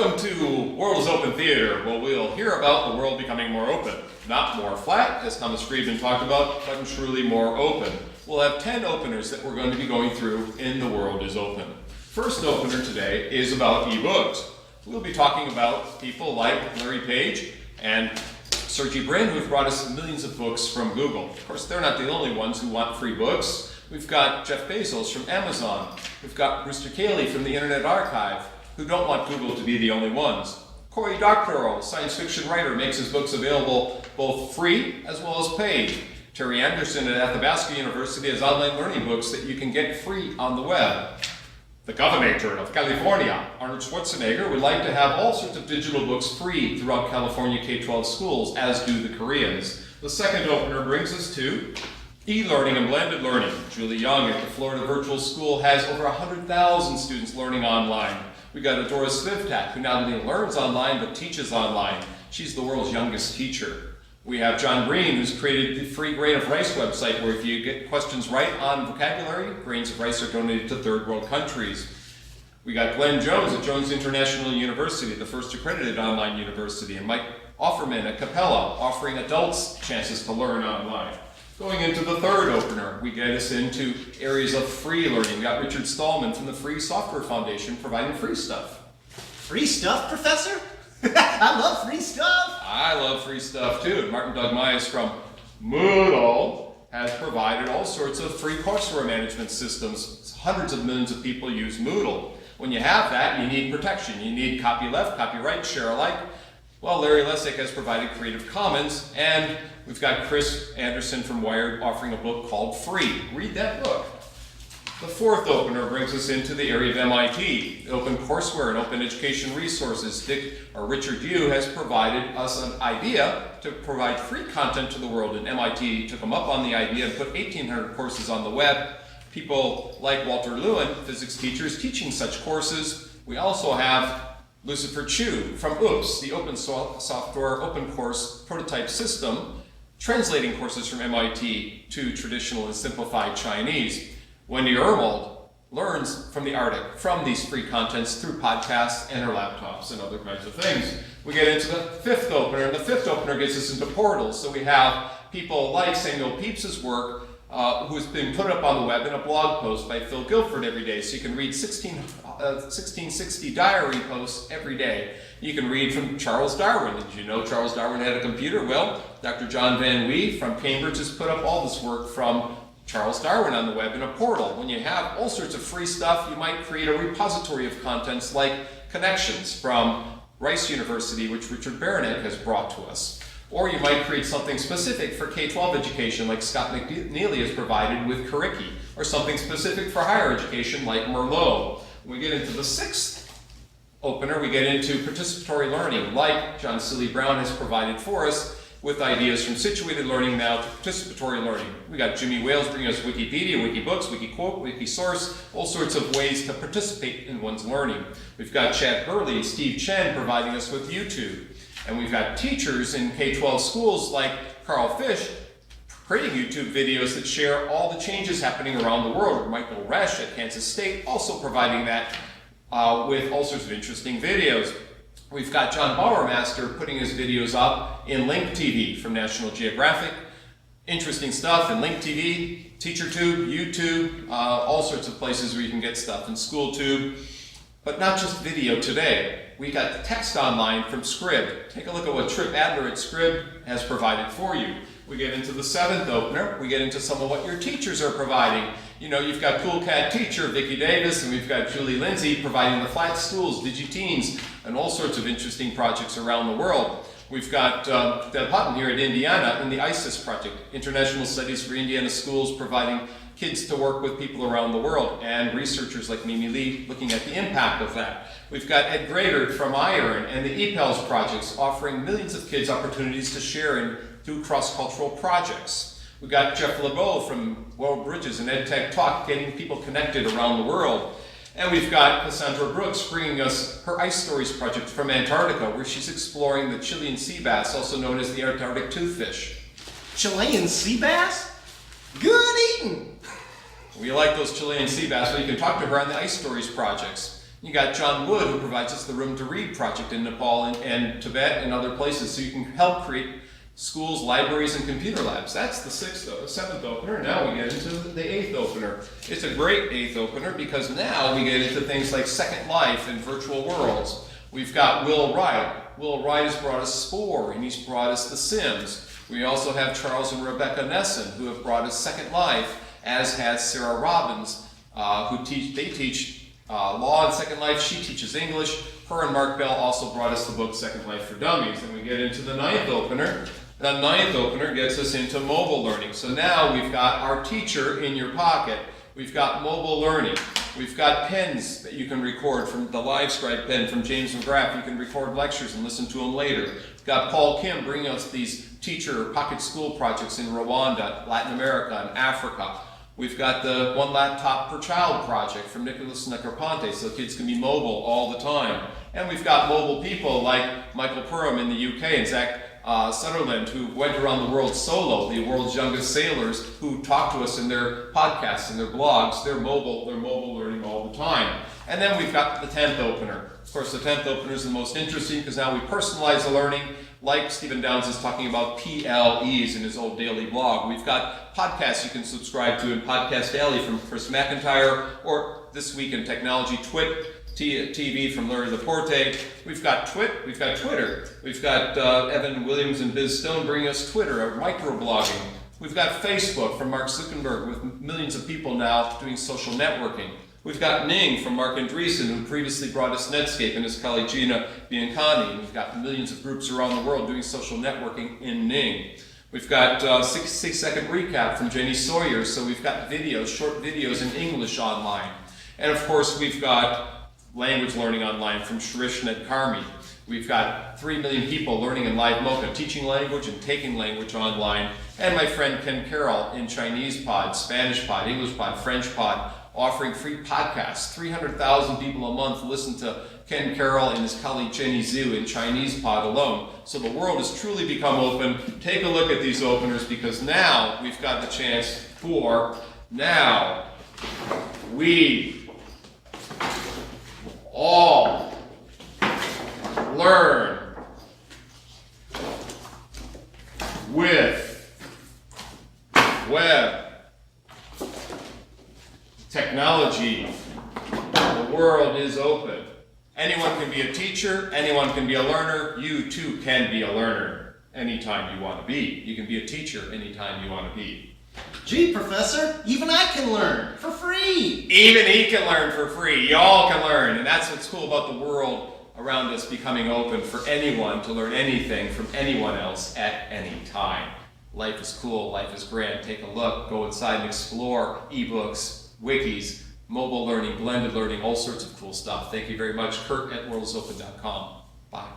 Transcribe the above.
Welcome to World is Open Theater. Well, we'll hear about the world becoming more open. Not more flat, as Thomas Friedman talked about, but truly more open. We'll have 10 openers that we're going to be going through in The World is Open. First opener today is about ebooks. We'll be talking about people like Larry Page and Sergey Brin, who've brought us millions of books from Google. Of course, they're not the only ones who want free books. We've got Jeff Bezos from Amazon. We've got Brewster Cayley from the Internet Archive, who don't want Google to be the only ones. Cory Doctorow, a science fiction writer, makes his books available both free as well as paid. Terry Anderson at Athabasca University has online learning books that you can get free on the web. The governor of California, Arnold Schwarzenegger, would like to have all sorts of digital books free throughout California K-12 schools, as do the Koreans. The second opener brings us to e-learning and blended learning. Julie Young at the Florida Virtual School has over 100,000 students learning online. We got Adora Svivtak, who not only learns online, but teaches online. She's the world's youngest teacher. We have John Green, who's created the free Grain of Rice website, where if you get questions right on vocabulary, grains of rice are donated to third world countries. We got Glenn Jones at Jones International University, the first accredited online university, and Mike Offerman at Capella, offering adults chances to learn online. Going into the third opener, we get us into areas of free learning. We got Richard Stallman from the Free Software Foundation providing free stuff. Free stuff, Professor? I love free stuff. I love free stuff too. Martin Doug-Myers from Moodle has provided all sorts of free courseware management systems. Hundreds of millions of people use Moodle. When you have that, you need protection. You need copyleft, copyright, share alike. Well, Larry Lessig has provided Creative Commons, and we've got Chris Anderson from Wired offering a book called Free. Read that book. The fourth opener brings us into the area of MIT, open courseware and open education resources. Richard Yu has provided us an idea to provide free content to the world, and MIT took him up on the idea and put 1,800 courses on the web. People like Walter Lewin, physics teachers, teaching such courses. We also have Lucifer Chu from OOPS, the open software open course prototype system, translating courses from MIT to traditional and simplified Chinese. Wendy Ermold learns from the Arctic, from these free contents through podcasts and her laptops and other kinds of things. We get into the fifth opener, and the fifth opener gets us into portals. So we have people like Samuel Pepys' work, who's been put up on the web in a blog post by Phil Guilford every day. So you can read 1660 diary posts every day. You can read from Charles Darwin. Did you know Charles Darwin had a computer? Well, Dr. John Van Wee from Cambridge has put up all this work from Charles Darwin on the web in a portal. When you have all sorts of free stuff, you might create a repository of contents like Connections from Rice University, which Richard Baranek has brought to us. Or you might create something specific for K-12 education, like Scott McNeely has provided with Curriki, or something specific for higher education, like Merlot. When we get into the sixth opener, we get into participatory learning, like John Seeley Brown has provided for us, with ideas from situated learning now to participatory learning. We got Jimmy Wales bringing us Wikipedia, Wikibooks, Wikiquote, Wikisource, all sorts of ways to participate in one's learning. We've got Chad Hurley and Steve Chen providing us with YouTube. And we've got teachers in K-12 schools like Carl Fish creating YouTube videos that share all the changes happening around the world. Or Michael Resch at Kansas State also providing that with all sorts of interesting videos. We've got John Bauermaster putting his videos up in Link TV from National Geographic. Interesting stuff in Link TV, TeacherTube, YouTube, all sorts of places where you can get stuff in SchoolTube. But not just video today. We got text online from Scrib. Take a look at what Trip Adler at Scrib has provided for you. We get into the seventh opener. We get into some of what your teachers are providing. You know, you've got Cool Cat Teacher, Vicki Davis, and we've got Julie Lindsay providing the Flat Schools, DigiTeens, and all sorts of interesting projects around the world. We've got Deb Hutton here at Indiana in the ISIS project, International Studies for Indiana Schools, providing kids to work with people around the world, and researchers like Mimi Lee looking at the impact of that. We've got Ed Gradert from iron and the EPELS projects offering millions of kids opportunities to share and do cross-cultural projects. We've got Jeff Lebeau from World Bridges and EdTech Talk getting people connected around the world. And we've got Cassandra Brooks bringing us her Ice Stories project from Antarctica, where she's exploring the Chilean sea bass, also known as the Antarctic toothfish. Chilean sea bass? Good eating! We like those Chilean sea bass, so you can talk to her on the Ice Stories projects. You got John Wood, who provides us the Room to Read project in Nepal and Tibet and other places, so you can help create schools, libraries, and computer labs. That's the seventh opener. Now we get into the eighth opener. It's a great eighth opener because now we get into things like Second Life and virtual worlds. We've got Will Wright. Will Wright has brought us Spore, and he's brought us The Sims. We also have Charles and Rebecca Nesson, who have brought us Second Life, as has Sarah Robbins, they teach law in Second Life. She teaches English. Her and Mark Bell also brought us the book Second Life for Dummies. And we get into the ninth opener. The ninth opener gets us into mobile learning. So now we've got our teacher in your pocket. We've got mobile learning. We've got pens that you can record from the LiveScribe pen from James McGrath. You can record lectures and listen to them later. We've got Paul Kim bringing us these teacher pocket school projects in Rwanda, Latin America, and Africa. We've got the One Laptop Per Child project from Nicholas Negroponte, so kids can be mobile all the time. And we've got mobile people like Michael Purim in the UK and Zach Sutherland, who went around the world solo, the world's youngest sailors, who talk to us in their podcasts and their blogs. They're mobile learning all the time. And then we've got the 10th opener. Of course, the 10th opener is the most interesting because now we personalize the learning, like Stephen Downs is talking about PLEs in his old daily blog. We've got podcasts you can subscribe to in Podcast Daily from Chris McIntyre, or This Week in Technology TV from Larry Laporte. We've got Twitter. We've got Evan Williams and Biz Stone bringing us Twitter, our microblogging. We've got Facebook from Mark Zuckerberg with millions of people now doing social networking. We've got Ning from Mark Andreessen, who previously brought us Netscape, and his colleague Gina Biancani. And we've got millions of groups around the world doing social networking in Ning. We've got 6-second recap from Jenny Sawyer, so we've got videos, short videos in English online. And of course, we've got language learning online from Shrish Nedkarmi. We've got 3 million people learning in live Mocha, teaching language and taking language online. And my friend Ken Carroll in Chinese Pod, Spanish Pod, English Pod, French Pod, offering free podcasts. 300,000 people a month listen to Ken Carroll and his colleague Jenny Zhu in Chinese Pod alone. So the world has truly become open. Take a look at these openers because now we've got the chance for now we all learn with web technology. The world is open. Anyone can be a teacher, anyone can be a learner. You too can be a learner anytime you want to be. You can be a teacher anytime you want to be. Gee, Professor, even I can learn for free. Even he can learn for free. Y'all can learn. And that's what's cool about the world around us becoming open for anyone to learn anything from anyone else at any time. Life is cool, life is grand. Take a look, go inside and explore ebooks, wikis, mobile learning, blended learning, all sorts of cool stuff. Thank you very much. Curt at worldsopen.com. Bye.